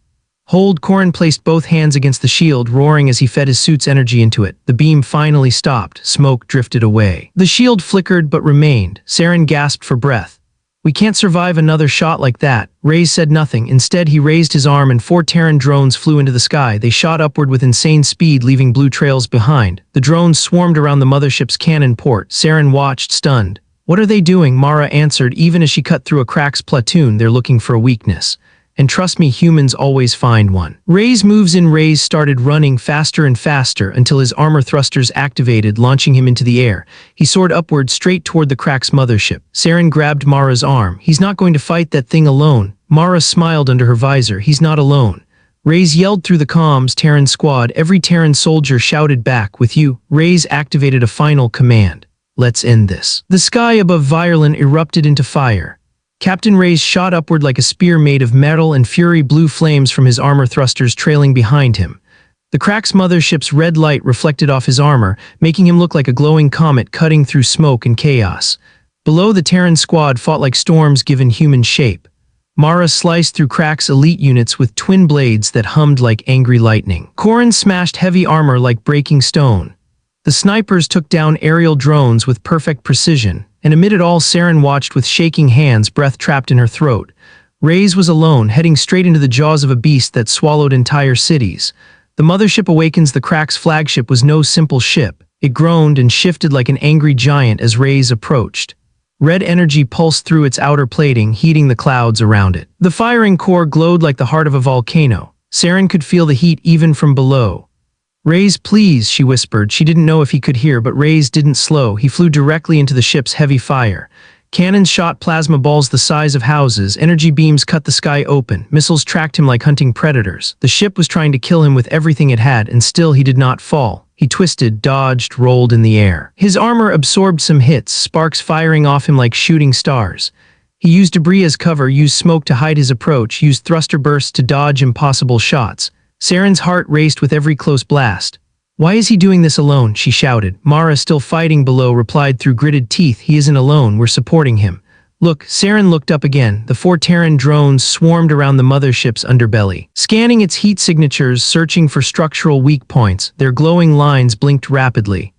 Hold. Corrin placed both hands against the shield, roaring as he fed his suit's energy into it. The beam finally stopped. Smoke drifted away. The shield flickered but remained. Saren gasped for breath. We can't survive another shot like that. Reyes said nothing. Instead, he raised his arm and 4 Terran drones flew into the sky. They shot upward with insane speed, leaving blue trails behind. The drones swarmed around the mothership's cannon port. Saren watched, stunned. What are they doing? Mara answered, even as she cut through a Krax platoon, they're looking for a weakness. And trust me, humans always find one. Reyes moves in. Reyes started running faster and faster until his armor thrusters activated, launching him into the air. He soared upward, straight toward the Krax mothership. Saren grabbed Mara's arm. He's not going to fight that thing alone. Mara smiled under her visor. He's not alone. Reyes yelled through the comms, Terran Squad. Every Terran soldier shouted back, with you. Reyes activated a final command. Let's end this. The sky above Violen erupted into fire. Captain Reyes shot upward like a spear made of metal, and fury blew flames from his armor thrusters trailing behind him. The Krax mothership's red light reflected off his armor, making him look like a glowing comet cutting through smoke and chaos. Below, the Terran Squad fought like storms given human shape. Mara sliced through Krax elite units with twin blades that hummed like angry lightning. Corrin smashed heavy armor like breaking stone. The snipers took down aerial drones with perfect precision. And amid it all, Saren watched with shaking hands, breath trapped in her throat. Reyes was alone, heading straight into the jaws of a beast that swallowed entire cities. The mothership Awakens, the Krax flagship, was no simple ship. It groaned and shifted like an angry giant as Reyes approached. Red energy pulsed through its outer plating, heating the clouds around it. The firing core glowed like the heart of a volcano. Saren could feel the heat even from below. Reyes, please, she whispered. She didn't know if he could hear, but Reyes didn't slow. He flew directly into the ship's heavy fire. Cannons shot plasma balls the size of houses. Energy beams cut the sky open. Missiles tracked him like hunting predators. The ship was trying to kill him with everything it had, and still he did not fall. He twisted, dodged, rolled in the air. His armor absorbed some hits, sparks firing off him like shooting stars. He used debris as cover, used smoke to hide his approach, used thruster bursts to dodge impossible shots. Saren's heart raced with every close blast. Why is he doing this alone? She shouted. Mara, still fighting below, replied through gritted teeth. He isn't alone, we're supporting him. Look, Saren looked up again. The 4 Terran drones swarmed around the mothership's underbelly, scanning its heat signatures, searching for structural weak points. Their glowing lines blinked rapidly.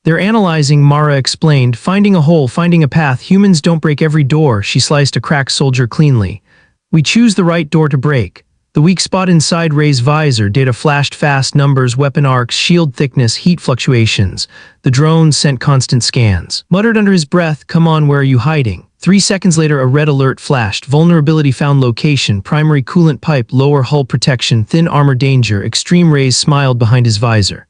They're analyzing, Mara explained. Finding a hole, finding a path. Humans don't break every door. She sliced a Krax soldier cleanly. We choose the right door to break. The weak spot inside Ray's visor. Data flashed fast, numbers, weapon arcs, shield thickness, heat fluctuations. The drone sent constant scans. Muttered under his breath, "Come on, where are you hiding?" 3 seconds later, a red alert flashed. Vulnerability found location. Primary coolant pipe, lower hull protection, thin armor danger. Extreme Rays smiled behind his visor.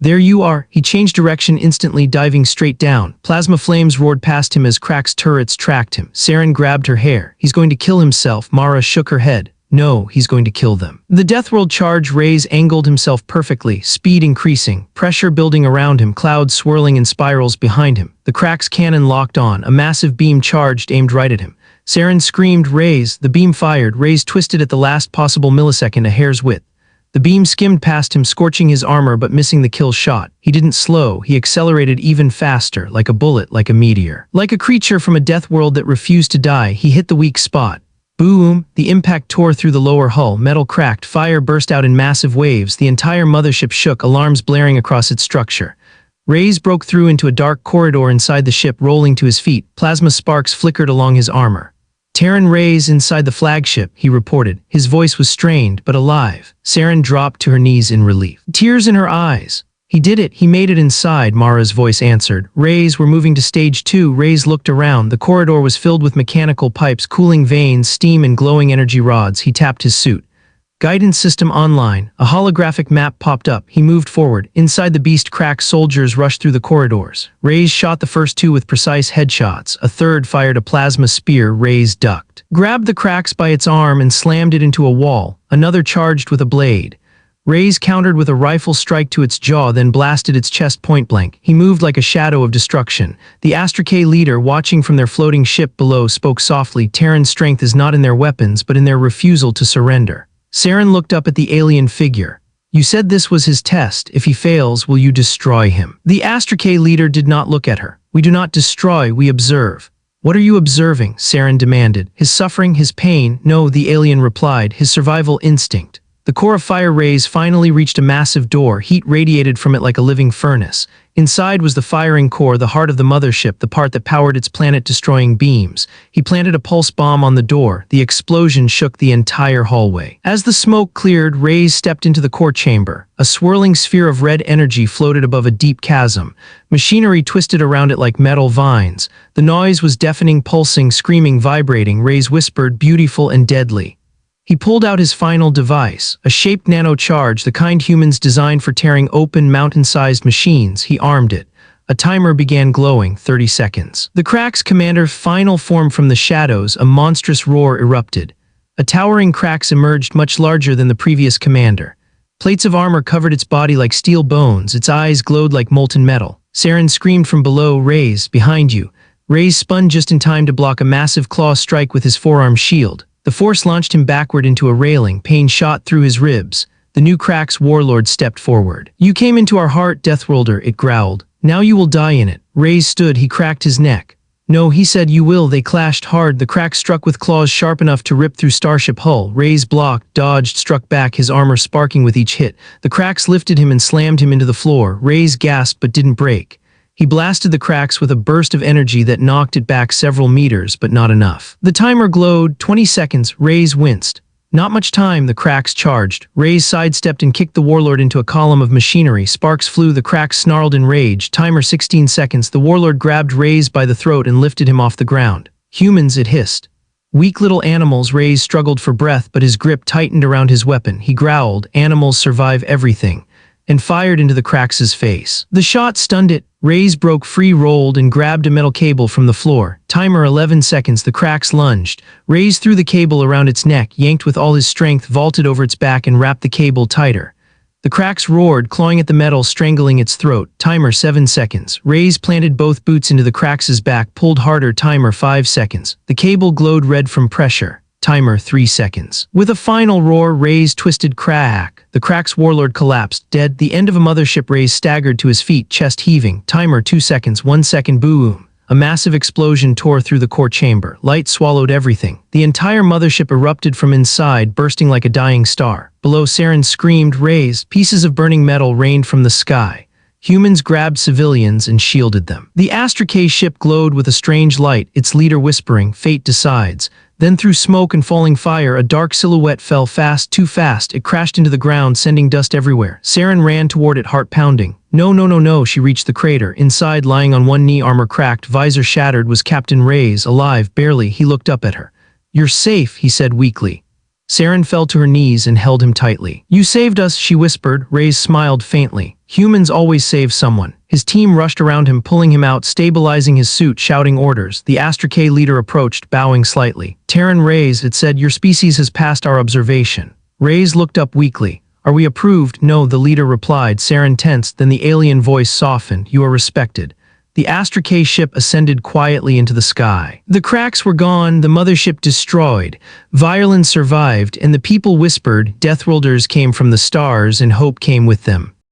"There you are." He changed direction instantly, diving straight down. Plasma flames roared past him as Krax turrets tracked him. Saren grabbed her hair. "He's going to kill himself." Mara shook her head. "No, he's going to kill them." The Deathworld charge Rays angled himself perfectly, speed increasing, pressure building around him, clouds swirling in spirals behind him. The Krax cannon locked on, a massive beam charged, aimed right at him. Saren screamed, "Rays!" The beam fired. Rays twisted at the last possible millisecond, a hair's width. The beam skimmed past him, scorching his armor but missing the kill shot. He didn't slow, he accelerated even faster, like a bullet, like a meteor. Like a creature from a death world that refused to die, he hit the weak spot. Boom! The impact tore through the lower hull, metal cracked, fire burst out in massive waves, the entire mothership shook, alarms blaring across its structure. Rays broke through into a dark corridor inside the ship, rolling to his feet. Plasma sparks flickered along his armor. "Terran Rays inside the flagship," he reported. His voice was strained, but alive. Saren dropped to her knees in relief. Tears in her eyes. "He did it, he made it inside," Mara's voice answered. "Rays, we're moving to stage 2. Rays looked around. The corridor was filled with mechanical pipes, cooling vanes, steam and glowing energy rods. He tapped his suit. Guidance system online. A holographic map popped up. He moved forward. Inside the beast, Krax soldiers rushed through the corridors. Rays shot the first 2 with precise headshots. A third fired a plasma spear. Rays ducked. Grabbed the Krax by its arm and slammed it into a wall. Another charged with a blade. Rays countered with a rifle strike to its jaw, then blasted its chest point blank. He moved like a shadow of destruction. The Astrake leader, watching from their floating ship below, spoke softly. "Terran strength is not in their weapons, but in their refusal to surrender." Saren looked up at the alien figure. "You said this was his test. If he fails, will you destroy him?" The Astrake leader did not look at her. "We do not destroy, we observe." "What are you observing?" Saren demanded. "His suffering, his pain?" "No," the alien replied. "His survival instinct." The core of fire Rays finally reached a massive door. Heat radiated from it like a living furnace. Inside was the firing core, the heart of the mothership, the part that powered its planet-destroying beams. He planted a pulse bomb on the door. The explosion shook the entire hallway. As the smoke cleared, Rays stepped into the core chamber. A swirling sphere of red energy floated above a deep chasm. Machinery twisted around it like metal vines. The noise was deafening, pulsing, screaming, vibrating. Rays whispered, "Beautiful and deadly." He pulled out his final device, a shaped nanocharge, the kind humans designed for tearing open mountain-sized machines. He armed it. A timer began glowing. 30 seconds. The Krax commander final formed from the shadows. A monstrous roar erupted. A towering Krax emerged, much larger than the previous commander. Plates of armor covered its body like steel bones. Its eyes glowed like molten metal. Saren screamed from below, "Rays, behind you." Rays spun just in time to block a massive claw strike with his forearm shield. The force launched him backward into a railing. Pain shot through his ribs. The new Krax warlord stepped forward. "You came into our heart, Deathworlder," it growled. "Now you will die in it." Rays stood. He cracked his neck. "No," he said, "you will." They clashed hard. The Krax struck with claws sharp enough to rip through starship hull. Rays blocked, dodged, struck back, his armor sparking with each hit. The Krax lifted him and slammed him into the floor. Rays gasped but didn't break. He blasted the Krax with a burst of energy that knocked it back several meters, but not enough. The timer glowed. 20 seconds. Rays winced. Not much time. The Krax charged. Rays sidestepped and kicked the warlord into a column of machinery. Sparks flew. The Krax snarled in rage. Timer 16 seconds. The warlord grabbed Rays by the throat and lifted him off the ground. "Humans," it hissed. "Weak little animals." Rays struggled for breath, but his grip tightened around his weapon. He growled, "Animals survive everything," and fired into the Krax's face. The shot stunned it. Rays broke free, rolled, and grabbed a metal cable from the floor. Timer 11 seconds. The Krax lunged. Rays threw the cable around its neck, yanked with all his strength, vaulted over its back, and wrapped the cable tighter. The Krax roared, clawing at the metal, strangling its throat. Timer 7 seconds. Rays planted both boots into the Krax's back, pulled harder. Timer 5 seconds. The cable glowed red from pressure. Timer 3 seconds. With a final roar, Rays twisted crack. The Krax warlord collapsed, dead. The end of a mothership. Rays staggered to his feet, chest heaving. Timer 2 seconds. 1 second. Boom. A massive explosion tore through the core chamber. Light swallowed everything. The entire mothership erupted from inside, bursting like a dying star. Below, Saren screamed, "Rays!" Pieces of burning metal rained from the sky. Humans grabbed civilians and shielded them. The Astra-K ship glowed with a strange light, its leader whispering, "Fate decides." Then through smoke and falling fire, a dark silhouette fell fast, too fast. It crashed into the ground, sending dust everywhere. Saren ran toward it, heart pounding. No, no, no, no, she reached the crater. Inside, lying on one knee, armor cracked, visor shattered, was Captain Reyes, alive, barely. He looked up at her. "You're safe," he said weakly. Saren fell to her knees and held him tightly. "You saved us," she whispered. Reyes smiled faintly. Humans always save someone. His team rushed around him, pulling him out, stabilizing his suit, shouting orders. The Astra-K leader approached, bowing slightly. "Terran Reyes," it said, "your species has passed our observation." Reyes looked up weakly. "Are we approved?" "No," the leader replied. Saren tensed, then the alien voice softened. "You are respected." The Astra-K ship ascended quietly into the sky. The Krax were gone, the mothership destroyed. Violence survived, and the people whispered. Deathworlders came from the stars, and hope came with them.